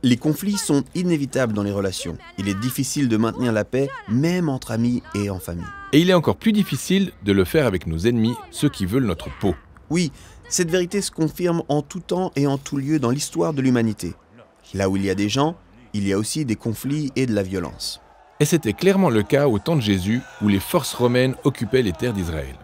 Les conflits sont inévitables dans les relations. Il est difficile de maintenir la paix, même entre amis et en famille. Et il est encore plus difficile de le faire avec nos ennemis, ceux qui veulent notre peau. Oui, cette vérité se confirme en tout temps et en tout lieu dans l'histoire de l'humanité. Là où il y a des gens, il y a aussi des conflits et de la violence. Et c'était clairement le cas au temps de Jésus, où les forces romaines occupaient les terres d'Israël.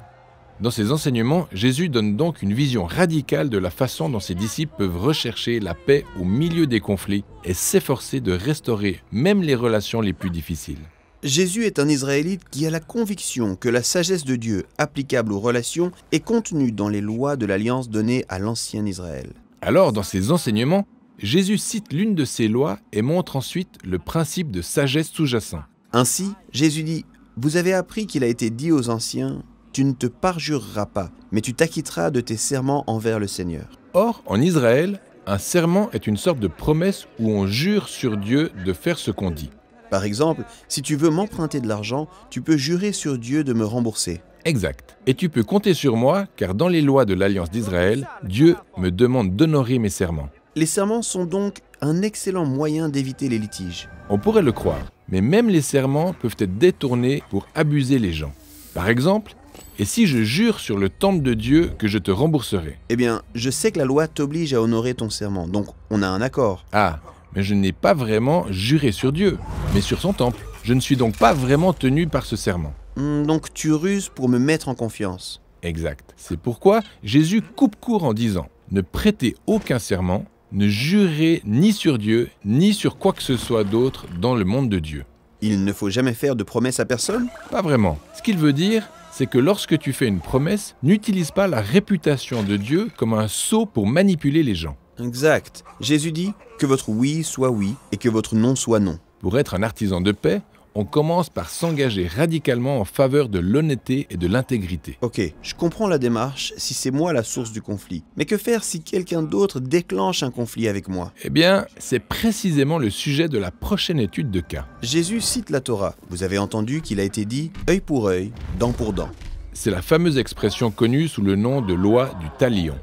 Dans ses enseignements, Jésus donne donc une vision radicale de la façon dont ses disciples peuvent rechercher la paix au milieu des conflits et s'efforcer de restaurer même les relations les plus difficiles. Jésus est un Israélite qui a la conviction que la sagesse de Dieu applicable aux relations est contenue dans les lois de l'alliance donnée à l'ancien Israël. Alors, dans ses enseignements, Jésus cite l'une de ces lois et montre ensuite le principe de sagesse sous-jacent. Ainsi, Jésus dit « Vous avez appris qu'il a été dit aux anciens « Tu ne te parjureras pas, mais tu t'acquitteras de tes serments envers le Seigneur. » Or, en Israël, un serment est une sorte de promesse où on jure sur Dieu de faire ce qu'on dit. Par exemple, si tu veux m'emprunter de l'argent, tu peux jurer sur Dieu de me rembourser. Exact. Et tu peux compter sur moi, car dans les lois de l'Alliance d'Israël, Dieu me demande d'honorer mes serments. Les serments sont donc un excellent moyen d'éviter les litiges. On pourrait le croire, mais même les serments peuvent être détournés pour abuser les gens. Par exemple, et si je jure sur le temple de Dieu que je te rembourserai? Eh bien, je sais que la loi t'oblige à honorer ton serment, donc on a un accord. Ah, mais je n'ai pas vraiment juré sur Dieu, mais sur son temple. Je ne suis donc pas vraiment tenu par ce serment. Donc tu ruses pour me mettre en confiance. Exact. C'est pourquoi Jésus coupe court en disant « Ne prêtez aucun serment, ne jurez ni sur Dieu, ni sur quoi que ce soit d'autre dans le monde de Dieu. » Il ne faut jamais faire de promesse à personne? Pas vraiment. Ce qu'il veut dire, c'est que lorsque tu fais une promesse, n'utilise pas la réputation de Dieu comme un sceau pour manipuler les gens. Exact. Jésus dit que votre oui soit oui et que votre non soit non. Pour être un artisan de paix, on commence par s'engager radicalement en faveur de l'honnêteté et de l'intégrité. Ok, je comprends la démarche si c'est moi la source du conflit. Mais que faire si quelqu'un d'autre déclenche un conflit avec moi? Eh bien, c'est précisément le sujet de la prochaine étude de cas. Jésus cite la Torah. Vous avez entendu qu'il a été dit « œil pour œil, dent pour dent ». C'est la fameuse expression connue sous le nom de loi du talion.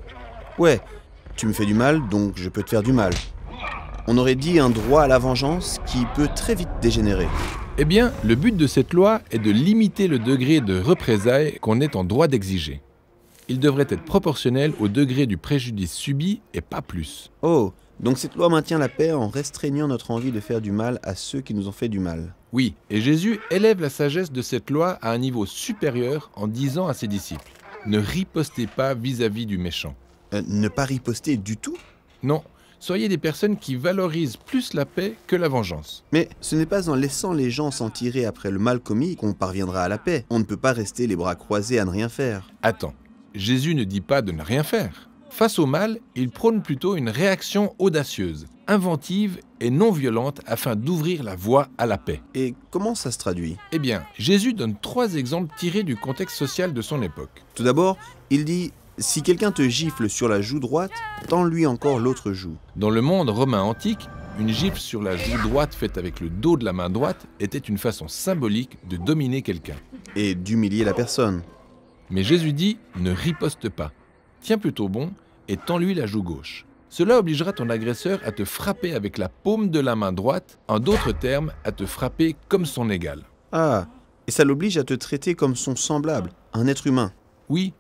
Ouais, tu me fais du mal, donc je peux te faire du mal. On aurait dit un droit à la vengeance qui peut très vite dégénérer. Eh bien, le but de cette loi est de limiter le degré de représailles qu'on est en droit d'exiger. Il devrait être proportionnel au degré du préjudice subi et pas plus. Oh, donc cette loi maintient la paix en restreignant notre envie de faire du mal à ceux qui nous ont fait du mal. Oui, et Jésus élève la sagesse de cette loi à un niveau supérieur en disant à ses disciples « Ne ripostez pas vis-à-vis du méchant ». Ne pas riposter du tout? Non, soyez des personnes qui valorisent plus la paix que la vengeance. Mais ce n'est pas en laissant les gens s'en tirer après le mal commis qu'on parviendra à la paix. On ne peut pas rester les bras croisés à ne rien faire. Attends, Jésus ne dit pas de ne rien faire. Face au mal, il prône plutôt une réaction audacieuse, inventive et non violente afin d'ouvrir la voie à la paix. Et comment ça se traduit? Eh bien, Jésus donne 3 exemples tirés du contexte social de son époque. Tout d'abord, il dit « Si quelqu'un te gifle sur la joue droite, tends-lui encore l'autre joue. » Dans le monde romain antique, une gifle sur la joue droite faite avec le dos de la main droite était une façon symbolique de dominer quelqu'un. Et d'humilier la personne. Mais Jésus dit « Ne riposte pas. Tiens plutôt bon et tends-lui la joue gauche. » Cela obligera ton agresseur à te frapper avec la paume de la main droite, en d'autres termes, à te frapper comme son égal. Ah, et ça l'oblige à te traiter comme son semblable, un être humain. Oui,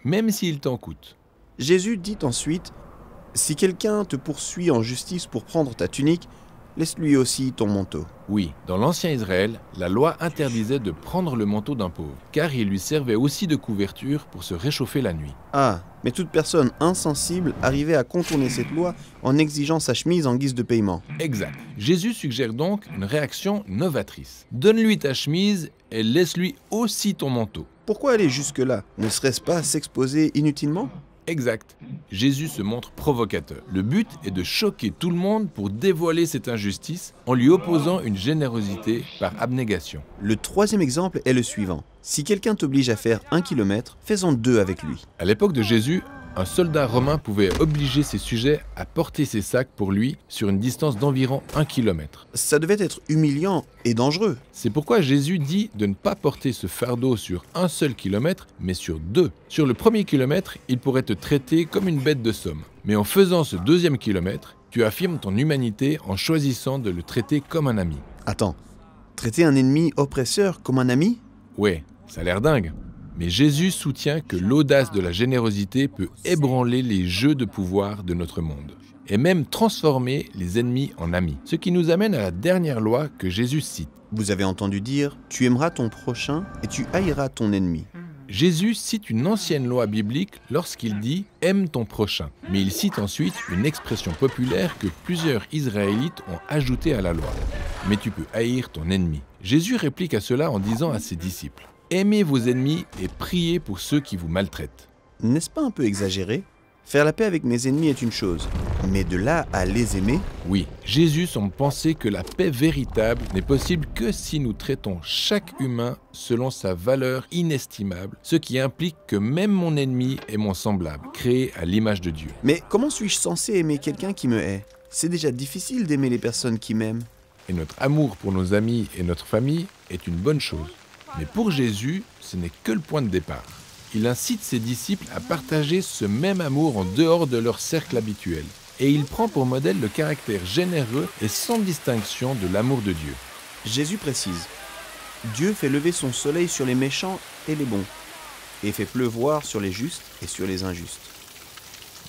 même s'il t'en coûte. Jésus dit ensuite « Si quelqu'un te poursuit en justice pour prendre ta tunique, laisse-lui aussi ton manteau. » Oui, dans l'ancien Israël, la loi interdisait de prendre le manteau d'un pauvre, car il lui servait aussi de couverture pour se réchauffer la nuit. Ah, mais toute personne insensible arrivait à contourner cette loi en exigeant sa chemise en guise de paiement. Exact. Jésus suggère donc une réaction novatrice. Donne-lui ta chemise et laisse-lui aussi ton manteau. Pourquoi aller jusque-là? Ne serait-ce pas s'exposer inutilement? Exact. Jésus se montre provocateur. Le but est de choquer tout le monde pour dévoiler cette injustice en lui opposant une générosité par abnégation. Le troisième exemple est le suivant. Si quelqu'un t'oblige à faire 1 kilomètre, fais-en 2 avec lui. À l'époque de Jésus, un soldat romain pouvait obliger ses sujets à porter ses sacs pour lui sur une distance d'environ 1 kilomètre. Ça devait être humiliant et dangereux. C'est pourquoi Jésus dit de ne pas porter ce fardeau sur un seul kilomètre, mais sur 2. Sur le premier kilomètre, il pourrait te traiter comme une bête de somme. Mais en faisant ce 2e kilomètre, Tu affirmes ton humanité en choisissant de le traiter comme un ami. Attends, traiter un ennemi oppresseur comme un ami? Ouais, ça a l'air dingue. Mais Jésus soutient que l'audace de la générosité peut ébranler les jeux de pouvoir de notre monde et même transformer les ennemis en amis. Ce qui nous amène à la dernière loi que Jésus cite. Vous avez entendu dire « Tu aimeras ton prochain et tu haïras ton ennemi ». Jésus cite une ancienne loi biblique lorsqu'il dit « aime ton prochain ». Mais il cite ensuite une expression populaire que plusieurs Israélites ont ajoutée à la loi. « Mais tu peux haïr ton ennemi ». Jésus réplique à cela en disant à ses disciples « Aimez vos ennemis et priez pour ceux qui vous maltraitent ». N'est-ce pas un peu exagéré? Faire la paix avec mes ennemis est une chose, mais de là à les aimer? Oui, Jésus semble penser que la paix véritable n'est possible que si nous traitons chaque humain selon sa valeur inestimable, ce qui implique que même mon ennemi est mon semblable, créé à l'image de Dieu. Mais comment suis-je censé aimer quelqu'un qui me hait? C'est déjà difficile d'aimer les personnes qui m'aiment. Et notre amour pour nos amis et notre famille est une bonne chose. Mais pour Jésus, ce n'est que le point de départ. Il incite ses disciples à partager ce même amour en dehors de leur cercle habituel. Et il prend pour modèle le caractère généreux et sans distinction de l'amour de Dieu. Jésus précise « Dieu fait lever son soleil sur les méchants et les bons, et fait pleuvoir sur les justes et sur les injustes. »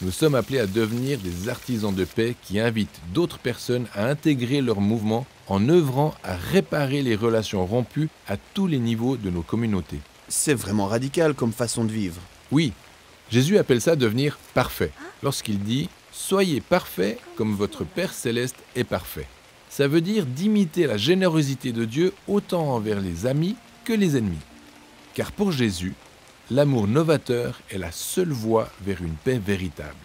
Nous sommes appelés à devenir des artisans de paix qui invitent d'autres personnes à intégrer leur mouvement en œuvrant à réparer les relations rompues à tous les niveaux de nos communautés. C'est vraiment radical comme façon de vivre. Oui, Jésus appelle ça devenir parfait, lorsqu'il dit « Soyez parfaits comme votre Père céleste est parfait ». Ça veut dire d'imiter la générosité de Dieu autant envers les amis que les ennemis. Car pour Jésus, l'amour novateur est la seule voie vers une paix véritable.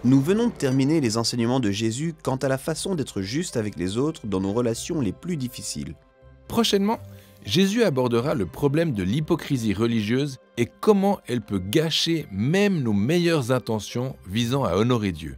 Nous venons de terminer les enseignements de Jésus quant à la façon d'être juste avec les autres dans nos relations les plus difficiles. Prochainement, Jésus abordera le problème de l'hypocrisie religieuse et comment elle peut gâcher même nos meilleures intentions visant à honorer Dieu.